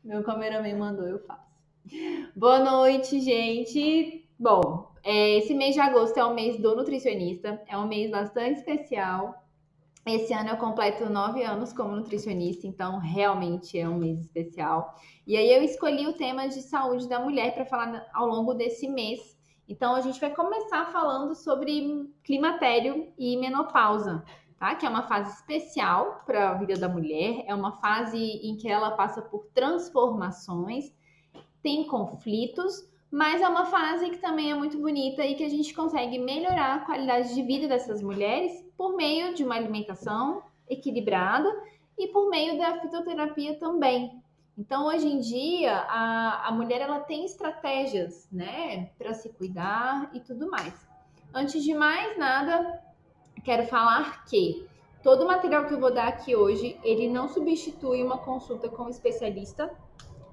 Meu cameraman mandou, eu faço. Boa noite, gente. Bom, esse mês de agosto é o mês do nutricionista, é um mês bastante especial. Esse ano eu completo 9 anos como nutricionista, então realmente é um mês especial. E aí eu escolhi o tema de saúde da mulher para falar ao longo desse mês. Então a gente vai começar falando sobre climatério e menopausa, tá? Que é uma fase especial para a vida da mulher, é uma fase em que ela passa por transformações, tem conflitos, mas é uma fase que também é muito bonita e que a gente consegue melhorar a qualidade de vida dessas mulheres por meio de uma alimentação equilibrada e por meio da fitoterapia também. Então, hoje em dia, a mulher ela tem estratégias, né, para se cuidar e tudo mais. Antes de mais nada, quero falar que todo o material que eu vou dar aqui hoje, ele não substitui uma consulta com um especialista,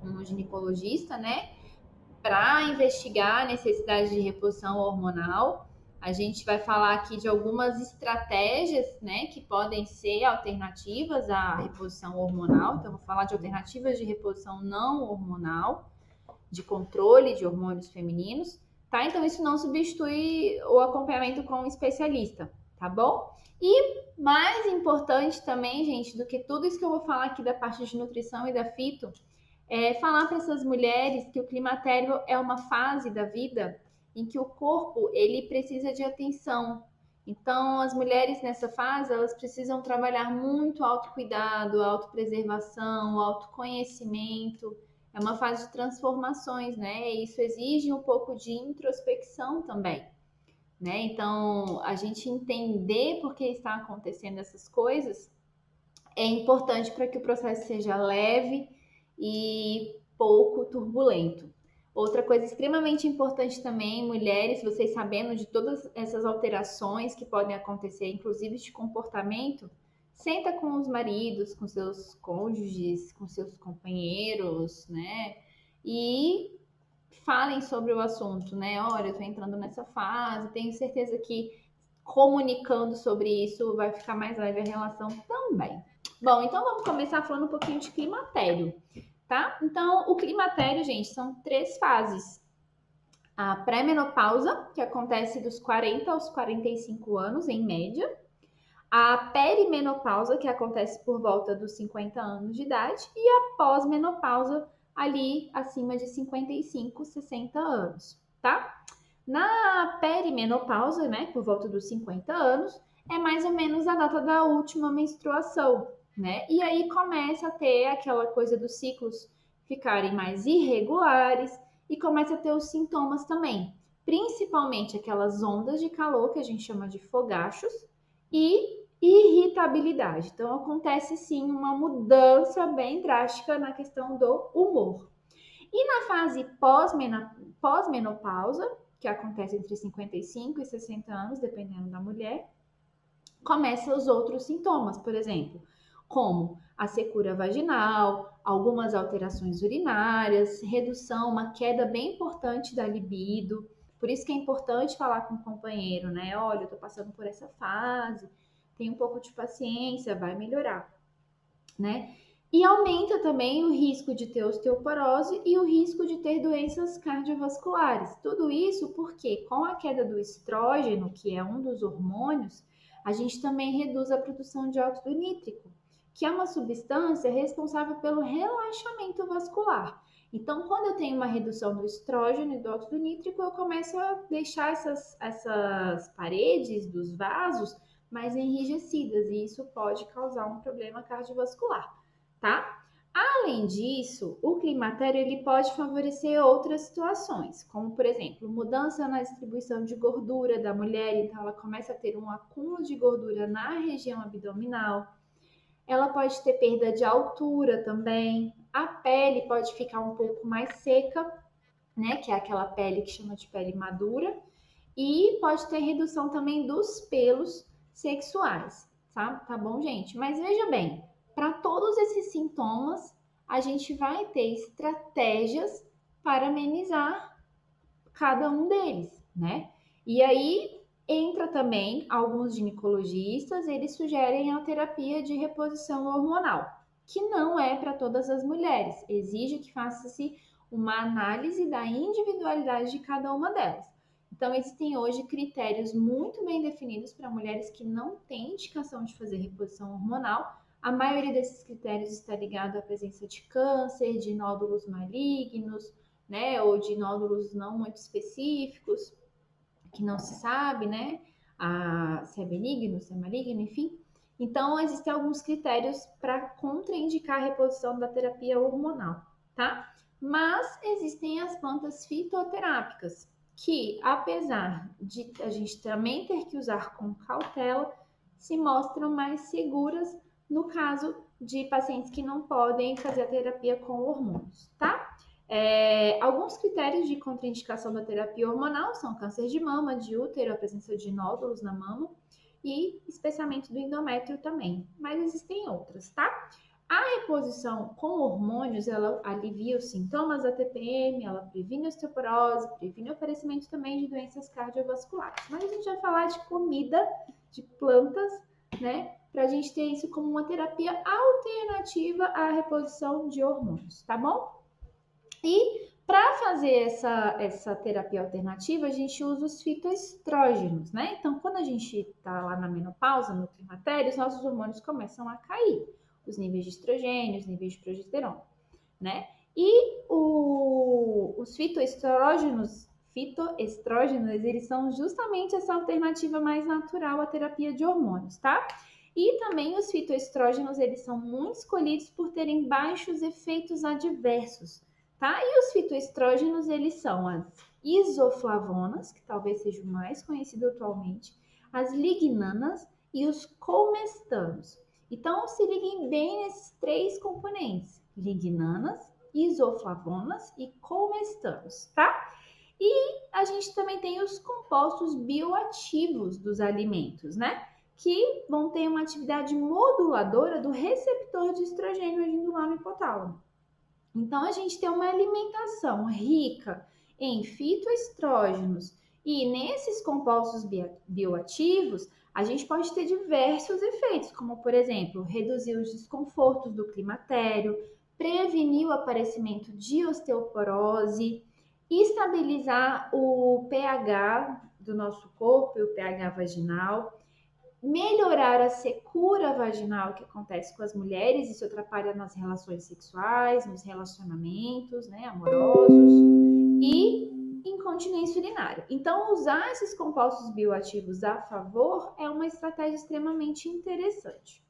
um ginecologista, né? Para investigar a necessidade de reposição hormonal. A gente vai falar aqui de algumas estratégias, né, que podem ser alternativas à reposição hormonal. Então, vou falar de alternativas de reposição não hormonal, de controle de hormônios femininos, tá? Então, isso não substitui o acompanhamento com um especialista, tá bom? E mais importante também, gente, do que tudo isso que eu vou falar aqui da parte de nutrição e da fito, falar para essas mulheres que o climatério é uma fase da vida em que o corpo ele precisa de atenção. Então, as mulheres nessa fase, elas precisam trabalhar muito autocuidado, autopreservação, autoconhecimento. É uma fase de transformações, né? E isso exige um pouco de introspecção também, né? Então, a gente entender por que está acontecendo essas coisas é importante para que o processo seja leve e pouco turbulento. Outra coisa extremamente importante também, mulheres, vocês sabendo de todas essas alterações que podem acontecer, inclusive de comportamento, senta com os maridos, com seus cônjuges, com seus companheiros, né? E falem sobre o assunto, né? Olha, eu tô entrando nessa fase, tenho certeza que comunicando sobre isso vai ficar mais leve a relação também. Bom, então vamos começar falando um pouquinho de climatério, tá? Então, o climatério, gente, são 3 fases. A pré-menopausa, que acontece dos 40 aos 45 anos, em média. A perimenopausa, que acontece por volta dos 50 anos de idade. E a pós-menopausa, ali acima de 55, 60 anos, tá? Na perimenopausa, né, por volta dos 50 anos, é mais ou menos a data da última menstruação, né? E aí começa a ter aquela coisa dos ciclos ficarem mais irregulares e começa a ter os sintomas também, principalmente aquelas ondas de calor que a gente chama de fogachos e irritabilidade. Então acontece sim uma mudança bem drástica na questão do humor. E na fase pós-menopausa, que acontece entre 55 e 60 anos, dependendo da mulher, começam os outros sintomas, por exemplo, como a secura vaginal, algumas alterações urinárias, redução, uma queda bem importante da libido. Por isso que é importante falar com o companheiro, né? Olha, eu tô passando por essa fase, tem um pouco de paciência, vai melhorar, né? E aumenta também o risco de ter osteoporose e o risco de ter doenças cardiovasculares. Tudo isso porque, com a queda do estrógeno, que é um dos hormônios, a gente também reduz a produção de óxido nítrico, que é uma substância responsável pelo relaxamento vascular. Então, quando eu tenho uma redução do estrógeno e do óxido nítrico, eu começo a deixar essas paredes dos vasos mais enrijecidas, e isso pode causar um problema cardiovascular, tá? Além disso, o climatério ele pode favorecer outras situações, como por exemplo, mudança na distribuição de gordura da mulher, então ela começa a ter um acúmulo de gordura na região abdominal. Ela pode ter perda de altura também. A pele pode ficar um pouco mais seca, né, que é aquela pele que chama de pele madura, e pode ter redução também dos pelos sexuais, tá bom, gente? Mas veja bem, para todos esses sintomas, a gente vai ter estratégias para amenizar cada um deles, né? E aí entra também alguns ginecologistas, eles sugerem a terapia de reposição hormonal, que não é para todas as mulheres. Exige que faça-se uma análise da individualidade de cada uma delas. Então, existem hoje critérios muito bem definidos para mulheres que não têm indicação de fazer reposição hormonal. A maioria desses critérios está ligado à presença de câncer, de nódulos malignos, né, ou de nódulos não muito específicos, que não se sabe, né, se é benigno, se é maligno, enfim. Então, existem alguns critérios para contraindicar a reposição da terapia hormonal, tá? Mas existem as plantas fitoterápicas, que apesar de a gente também ter que usar com cautela, se mostram mais seguras no caso de pacientes que não podem fazer a terapia com hormônios, tá? Alguns critérios de contraindicação da terapia hormonal são câncer de mama, de útero, a presença de nódulos na mama e espessamento do endométrio também, mas existem outras, tá? A reposição com hormônios, ela alivia os sintomas da TPM, ela previne osteoporose, previne o aparecimento também de doenças cardiovasculares. Mas a gente vai falar de comida, de plantas, né? Para a gente ter isso como uma terapia alternativa à reposição de hormônios, tá bom? E para fazer essa terapia alternativa, a gente usa os fitoestrógenos, né? Então, quando a gente está lá na menopausa, no climatério, os nossos hormônios começam a cair. Os níveis de estrogênio, os níveis de progesterona, né? E os fitoestrógenos, eles são justamente essa alternativa mais natural à terapia de hormônios, tá? E também os fitoestrógenos, eles são muito escolhidos por terem baixos efeitos adversos, tá? E os fitoestrógenos, eles são as isoflavonas, que talvez seja o mais conhecido atualmente, as lignanas e os colmestanos. Então, se liguem bem nesses três componentes: lignanas, isoflavonas e colmestanos, tá? E a gente também tem os compostos bioativos dos alimentos, né? Que vão ter uma atividade moduladora do receptor de estrogênio agindo lá no hipotálamo. Então, a gente tem uma alimentação rica em fitoestrógenos e nesses compostos bioativos, a gente pode ter diversos efeitos, como, por exemplo, reduzir os desconfortos do climatério, prevenir o aparecimento de osteoporose, estabilizar o pH do nosso corpo e o pH vaginal, melhorar a secura vaginal que acontece com as mulheres, isso atrapalha nas relações sexuais, nos relacionamentos, né, amorosos e incontinência urinária. Então, usar esses compostos bioativos a favor é uma estratégia extremamente interessante.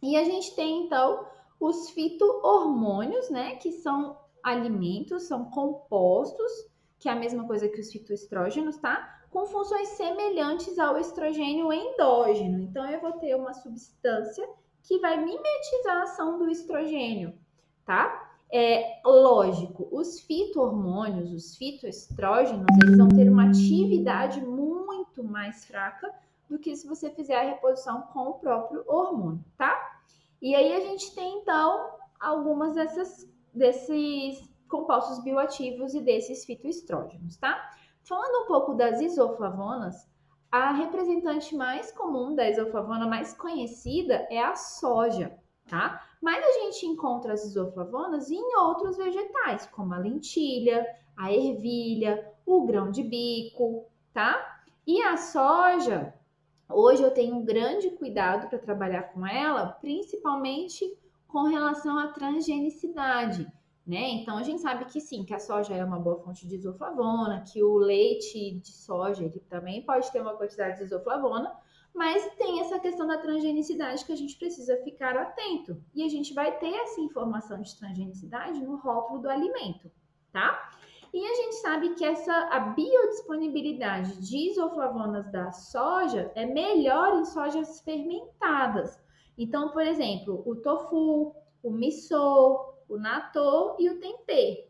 E a gente tem, então, os fito-hormônios, né, que são alimentos, são compostos, que é a mesma coisa que os fitoestrógenos, tá? Com funções semelhantes ao estrogênio endógeno. Então, eu vou ter uma substância que vai mimetizar a ação do estrogênio, tá? Lógico, os fito-hormônios, os fitoestrógenos, eles vão ter uma atividade muito mais fraca do que se você fizer a reposição com o próprio hormônio, tá? E aí a gente tem, então, algumas desses compostos bioativos e desses fitoestrógenos, tá? Falando um pouco das isoflavonas, a representante mais comum da isoflavona, mais conhecida, é a soja, tá? Mas a gente encontra as isoflavonas em outros vegetais, como a lentilha, a ervilha, o grão de bico, tá? E a soja, hoje eu tenho um grande cuidado para trabalhar com ela, principalmente com relação à transgenicidade, né? Então a gente sabe que sim, que a soja é uma boa fonte de isoflavona, que o leite de soja ele também pode ter uma quantidade de isoflavona, mas tem essa questão da transgenicidade que a gente precisa ficar atento. E a gente vai ter essa informação de transgenicidade no rótulo do alimento, tá? E a gente sabe que a biodisponibilidade de isoflavonas da soja é melhor em sojas fermentadas. Então, por exemplo, o tofu, o miso, o natô e o tempê.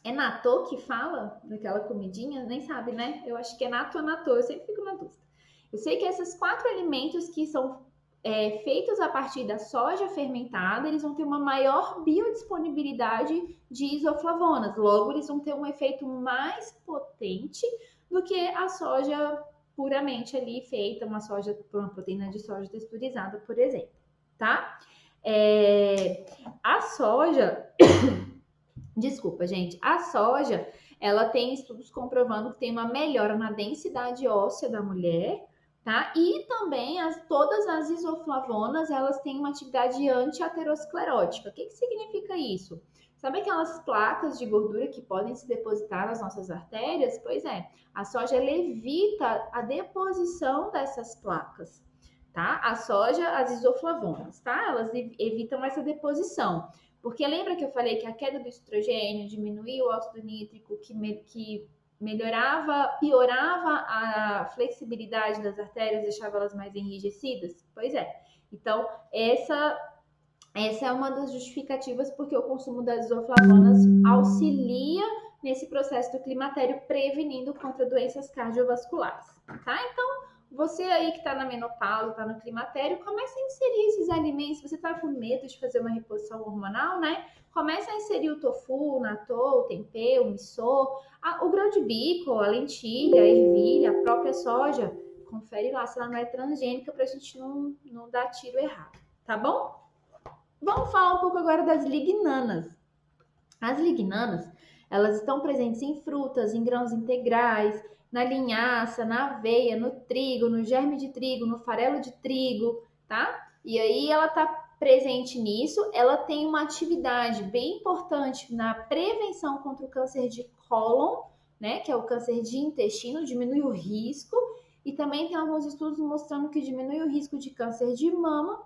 É natô que fala daquela comidinha? Nem sabe, né? Eu acho que é natô ou natô, eu sempre fico na dúvida. Eu sei que esses 4 alimentos que são feitos a partir da soja fermentada, eles vão ter uma maior biodisponibilidade de isoflavonas. Logo, eles vão ter um efeito mais potente do que a soja puramente ali feita, uma proteína de soja texturizada, por exemplo, tá? A soja, desculpa, gente, a soja, ela tem estudos comprovando que tem uma melhora na densidade óssea da mulher, tá? E também todas as isoflavonas, elas têm uma atividade anti-aterosclerótica. O que significa isso? Sabe aquelas placas de gordura que podem se depositar nas nossas artérias? Pois é, a soja ela evita a deposição dessas placas, tá? A soja, as isoflavonas, tá? Elas evitam essa deposição. Porque lembra que eu falei que a queda do estrogênio diminuía o óxido nítrico, que melhorava, piorava a flexibilidade das artérias, deixava elas mais enrijecidas? Pois é. Então, essa é uma das justificativas porque o consumo das isoflavonas auxilia nesse processo do climatério, prevenindo contra doenças cardiovasculares, tá? Então, você aí que está na menopausa, está no climatério, comece a inserir esses alimentos. Você está com medo de fazer uma reposição hormonal, né? Comece a inserir o tofu, o natto, o tempê, o miso, o grão de bico, a lentilha, a ervilha, a própria soja. Confere lá se ela não é transgênica para a gente não dar tiro errado, tá bom? Vamos falar um pouco agora das lignanas. As lignanas, elas estão presentes em frutas, em grãos integrais, na linhaça, na aveia, no trigo, no germe de trigo, no farelo de trigo, tá? E aí ela tá presente nisso, ela tem uma atividade bem importante na prevenção contra o câncer de cólon, né, que é o câncer de intestino, diminui o risco, e também tem alguns estudos mostrando que diminui o risco de câncer de mama,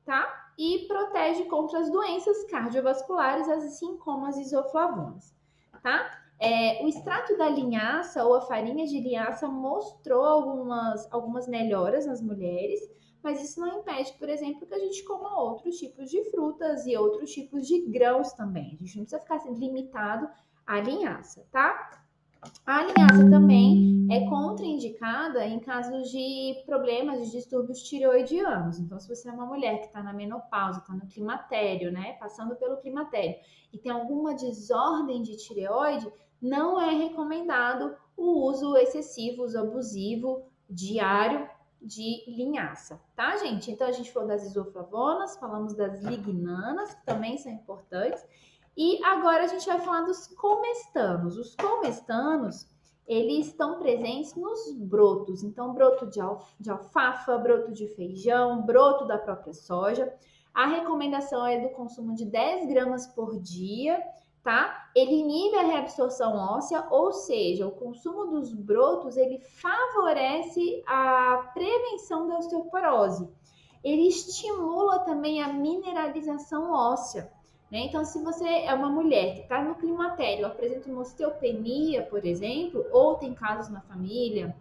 tá? E protege contra as doenças cardiovasculares, assim como as isoflavonas, tá? O extrato da linhaça ou a farinha de linhaça mostrou algumas melhoras nas mulheres, mas isso não impede, por exemplo, que a gente coma outros tipos de frutas e outros tipos de grãos também. A gente não precisa ficar limitado à linhaça, tá? A linhaça também é contraindicada em casos de problemas de distúrbios tireoidianos. Então, se você é uma mulher que está na menopausa, está no climatério, né, passando pelo climatério, e tem alguma desordem de tireoide, não é recomendado o uso excessivo, uso abusivo, diário de linhaça, tá, gente? Então, a gente falou das isoflavonas, falamos das lignanas, que também são importantes, e agora a gente vai falar dos comestanos. Os comestanos, eles estão presentes nos brotos. Então, broto de alfafa, broto de feijão, broto da própria soja. A recomendação é do consumo de 10 gramas por dia, tá? Ele inibe a reabsorção óssea, ou seja, o consumo dos brotos, ele favorece a prevenção da osteoporose. Ele estimula também a mineralização óssea, né? Então, se você é uma mulher que está no climatério, apresenta uma osteopenia, por exemplo, ou tem casos na família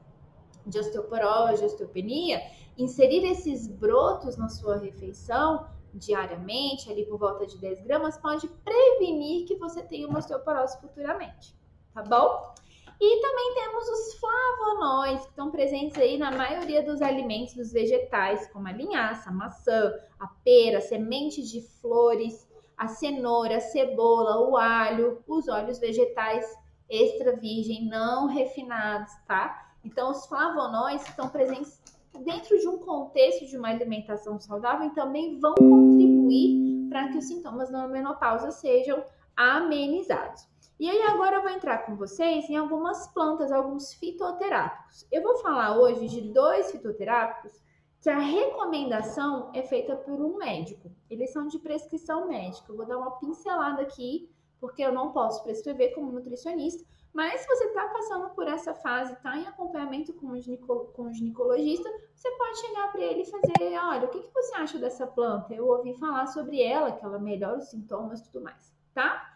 de osteoporose, de osteopenia, inserir esses brotos na sua refeição diariamente, ali por volta de 10 gramas, pode prevenir que você tenha uma osteoporose futuramente, tá bom? E também temos os flavonoides, que estão presentes aí na maioria dos alimentos dos vegetais, como a linhaça, a maçã, a pera, semente de flores, a cenoura, a cebola, o alho, os óleos vegetais extra virgem, não refinados, tá? Então, os flavonoides que estão presentes dentro de um contexto de uma alimentação saudável também vão contribuir para que os sintomas da menopausa sejam amenizados. E aí agora eu vou entrar com vocês em algumas plantas, alguns fitoterápicos. Eu vou falar hoje de 2 fitoterápicos que a recomendação é feita por um médico. Eles são de prescrição médica. Eu vou dar uma pincelada aqui, porque eu não posso prescrever como nutricionista, mas se você está passando por essa fase, está em acompanhamento com o ginecologista, você pode chegar para ele e fazer, olha, o que você acha dessa planta? Eu ouvi falar sobre ela, que ela melhora os sintomas e tudo mais, tá?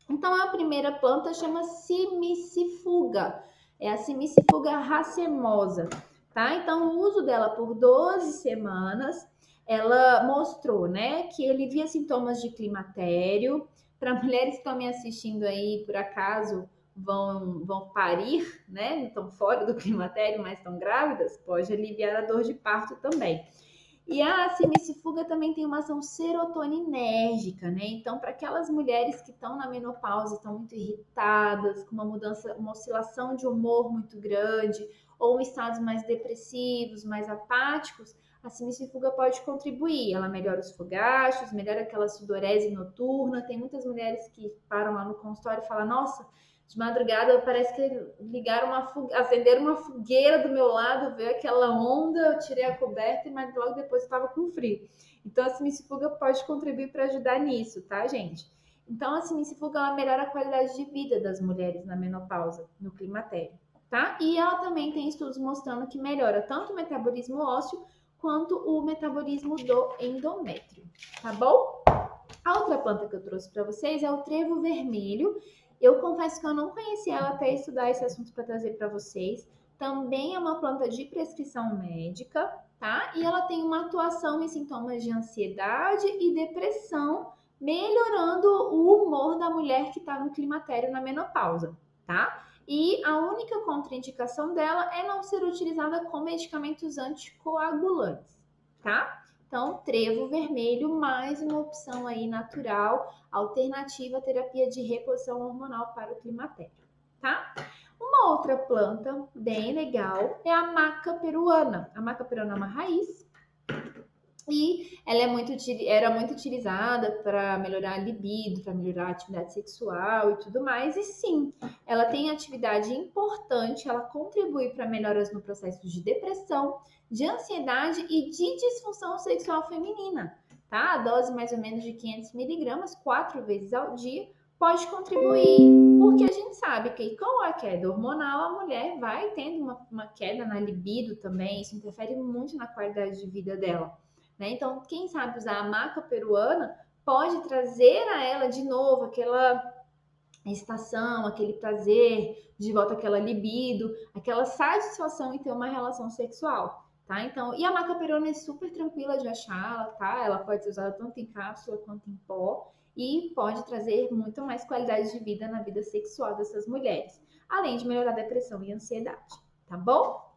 Então, a primeira planta chama Simicifuga, é a Simicifuga racemosa, tá? Então, o uso dela por 12 semanas, ela mostrou, né, que alivia sintomas de climatério. Para mulheres que estão me assistindo aí, por acaso, vão parir, né? Estão fora do climatério, mas estão grávidas, pode aliviar a dor de parto também. E a simicifuga também tem uma ação serotoninérgica, né? Então, para aquelas mulheres que estão na menopausa, estão muito irritadas, com uma mudança, uma oscilação de humor muito grande, ou em estados mais depressivos, mais apáticos, a simifuga pode contribuir. Ela melhora os fogachos, melhora aquela sudorese noturna. Tem muitas mulheres que param lá no consultório e falam, nossa, de madrugada parece que acenderam uma fogueira do meu lado, veio aquela onda, eu tirei a coberta, mas logo depois estava com frio. Então a simifuga pode contribuir para ajudar nisso, tá, gente? Então a simifuga ela melhora a qualidade de vida das mulheres na menopausa, no climatério, tá? E ela também tem estudos mostrando que melhora tanto o metabolismo ósseo quanto o metabolismo do endométrio, tá bom? A outra planta que eu trouxe para vocês é o trevo vermelho. Eu confesso que eu não conhecia ela até estudar esse assunto para trazer para vocês. Também é uma planta de prescrição médica, tá? E ela tem uma atuação em sintomas de ansiedade e depressão, melhorando o humor da mulher que está no climatério na menopausa, tá? E a única contraindicação dela é não ser utilizada com medicamentos anticoagulantes, tá? Então, trevo vermelho, mais uma opção aí natural, alternativa à terapia de reposição hormonal para o climatério, tá? Uma outra planta bem legal é a maca peruana. A maca peruana é uma raiz e ela era muito utilizada para melhorar a libido, para melhorar a atividade sexual e tudo mais. E sim, ela tem atividade importante, ela contribui para melhoras no processo de depressão, de ansiedade e de disfunção sexual feminina, tá? A dose mais ou menos de 500 miligramas, 4 vezes ao dia, pode contribuir, porque a gente sabe que com a queda hormonal, a mulher vai tendo uma queda na libido também, isso interfere muito na qualidade de vida dela, né? Então, quem sabe usar a maca peruana pode trazer a ela de novo aquela excitação, aquele prazer, de volta aquela libido, aquela satisfação em ter uma relação sexual, tá? Então, e a maca peruana é super tranquila de achar, tá? Ela pode ser usada tanto em cápsula quanto em pó e pode trazer muito mais qualidade de vida na vida sexual dessas mulheres, além de melhorar a depressão e a ansiedade, tá bom?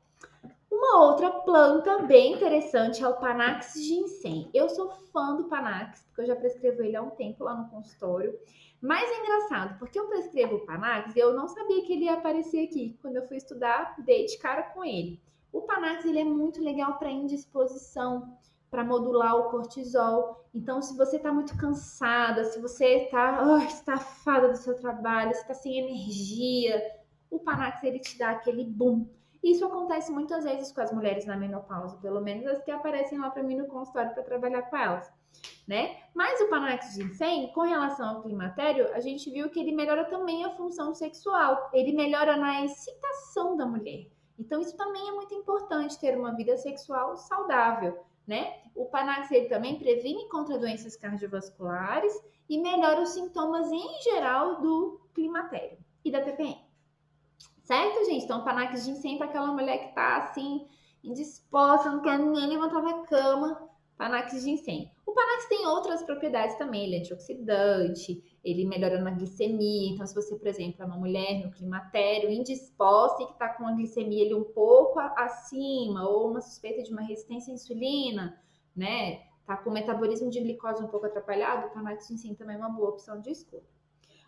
Uma outra planta bem interessante é o Panax ginseng. Eu sou fã do Panax, porque eu já prescrevo ele há um tempo lá no consultório. Mas é engraçado, porque eu prescrevo o Panax e eu não sabia que ele ia aparecer aqui. Quando eu fui estudar, dei de cara com ele. O Panax ele é muito legal para indisposição, para modular o cortisol. Então, se você está muito cansada, se você está estafada do seu trabalho, se está sem energia, o Panax ele te dá aquele boom. Isso acontece muitas vezes com as mulheres na menopausa, pelo menos as que aparecem lá para mim no consultório para trabalhar com elas, né? Mas o Panax ginseng, com relação ao climatério, a gente viu que ele melhora também a função sexual, ele melhora na excitação da mulher. Então isso também é muito importante, ter uma vida sexual saudável, né? O Panax ele também previne contra doenças cardiovasculares e melhora os sintomas em geral do climatério e da TPM. Certo, gente? Então, o Panax ginseng para aquela mulher que tá assim, indisposta, não quer nem levantar da cama. Panax ginseng. O Panax tem outras propriedades também. Ele é antioxidante, ele melhora na glicemia. Então, se você, por exemplo, é uma mulher no climatério indisposta e que tá com a glicemia ali um pouco acima, ou uma suspeita de uma resistência à insulina, né? Tá com o metabolismo de glicose um pouco atrapalhado, o Panax ginseng também é uma boa opção de escolha.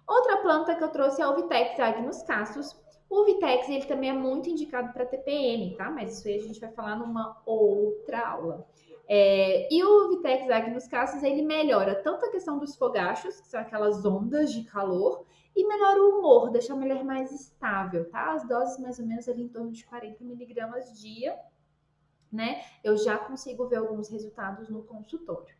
Outra planta que eu trouxe é o Vitex agnus castus. O Vitex, ele também é muito indicado para TPM, tá? Mas isso aí a gente vai falar numa outra aula. E o Vitex agnus castus, ele melhora tanto a questão dos fogachos, que são aquelas ondas de calor, e melhora o humor, deixa a mulher mais estável, tá? As doses mais ou menos ali em torno de 40 miligramas dia, né? Eu já consigo ver alguns resultados no consultório,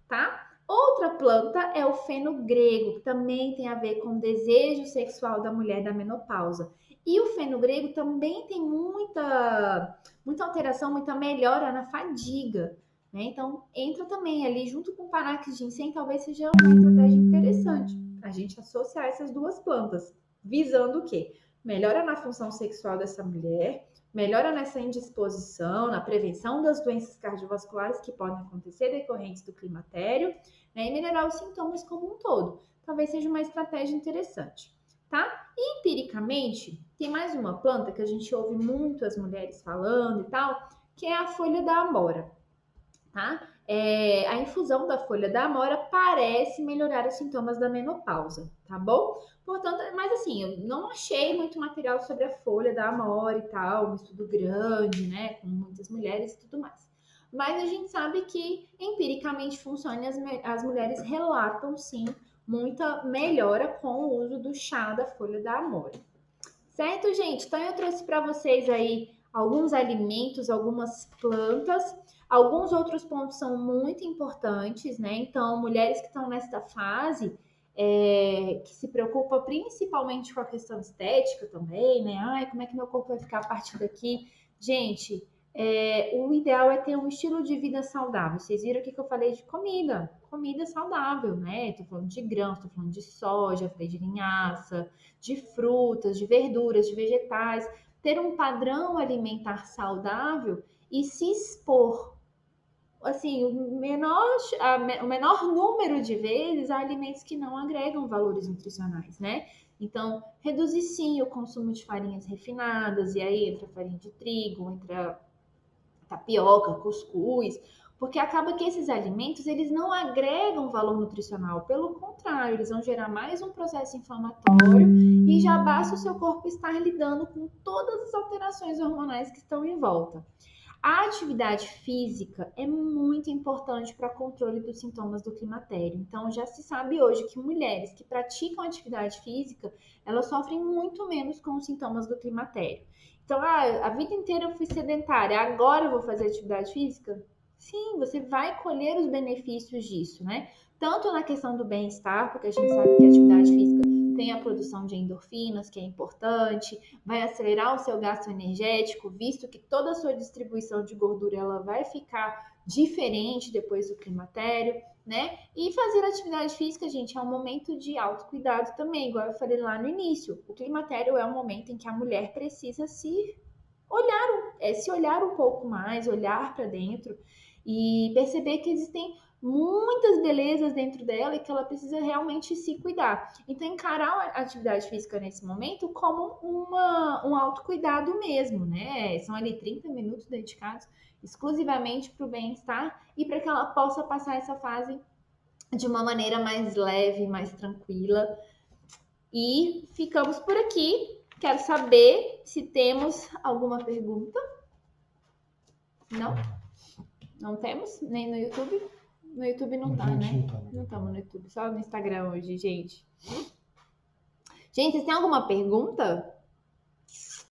tá? Outra planta é o fenogrego, que também tem a ver com o desejo sexual da mulher da menopausa. E o fenogrego também tem muita alteração, muita melhora na fadiga, né? Então, entra também ali junto com o Panax ginseng, talvez seja uma estratégia interessante a gente associar essas duas plantas, visando o quê? Melhora na função sexual dessa mulher, melhora nessa indisposição, na prevenção das doenças cardiovasculares que podem acontecer decorrentes do climatério, né, e melhorar os sintomas como um todo. Talvez seja uma estratégia interessante, tá? E, empiricamente, tem mais uma planta que a gente ouve muito as mulheres falando e tal, que é a folha da amora, tá? A infusão da folha da amora parece melhorar os sintomas da menopausa, tá bom? Portanto, mas assim, eu não achei muito material sobre a folha da amora e tal, um estudo grande, né, com muitas mulheres e tudo mais. mas a gente sabe que empiricamente funciona e as mulheres relatam sim muita melhora com o uso do chá da folha da amora. Certo, gente? Então eu trouxe para vocês aí alguns alimentos, algumas plantas. Alguns outros pontos são muito importantes, né? Então, mulheres que estão nessa fase, que se preocupa principalmente com a questão estética também, né? Ai, como é que meu corpo vai ficar a partir daqui? Gente, o ideal é ter um estilo de vida saudável. Vocês viram aqui que eu falei de comida, comida saudável, né? Tô falando de grãos, tô falando de soja, falei de linhaça, de frutas, de verduras, de vegetais, ter um padrão alimentar saudável e se expor assim, o menor número de vezes a alimentos que não agregam valores nutricionais, né? Então, reduzir sim o consumo de farinhas refinadas, e aí entra farinha de trigo, entra tapioca, cuscuz, porque acaba que esses alimentos eles não agregam valor nutricional, pelo contrário, eles vão gerar mais um processo inflamatório e já basta o seu corpo estar lidando com todas as alterações hormonais que estão em volta. A atividade física é muito importante para o controle dos sintomas do climatério. Então, já se sabe hoje que mulheres que praticam atividade física, elas sofrem muito menos com os sintomas do climatério. Então, a vida inteira eu fui sedentária, agora eu vou fazer atividade física? Sim, você vai colher os benefícios disso, né? Tanto na questão do bem-estar, porque a gente sabe que a atividade física tem a produção de endorfinas, que é importante, vai acelerar o seu gasto energético, visto que toda a sua distribuição de gordura ela vai ficar diferente depois do climatério, né? E fazer atividade física, gente, é um momento de autocuidado também, igual eu falei lá no início. O climatério é um momento em que a mulher precisa se olhar um pouco mais, olhar para dentro e perceber que existem muitas belezas dentro dela e que ela precisa realmente se cuidar. Então, encarar a atividade física nesse momento como um autocuidado mesmo, né? São ali 30 minutos dedicados exclusivamente para o bem-estar e para que ela possa passar essa fase de uma maneira mais leve, mais tranquila. E ficamos por aqui. Quero saber se temos alguma pergunta. Não? Não temos? Nem no YouTube? No YouTube não tá, né? Não estamos no YouTube, só no Instagram hoje, gente. Gente, vocês têm alguma pergunta?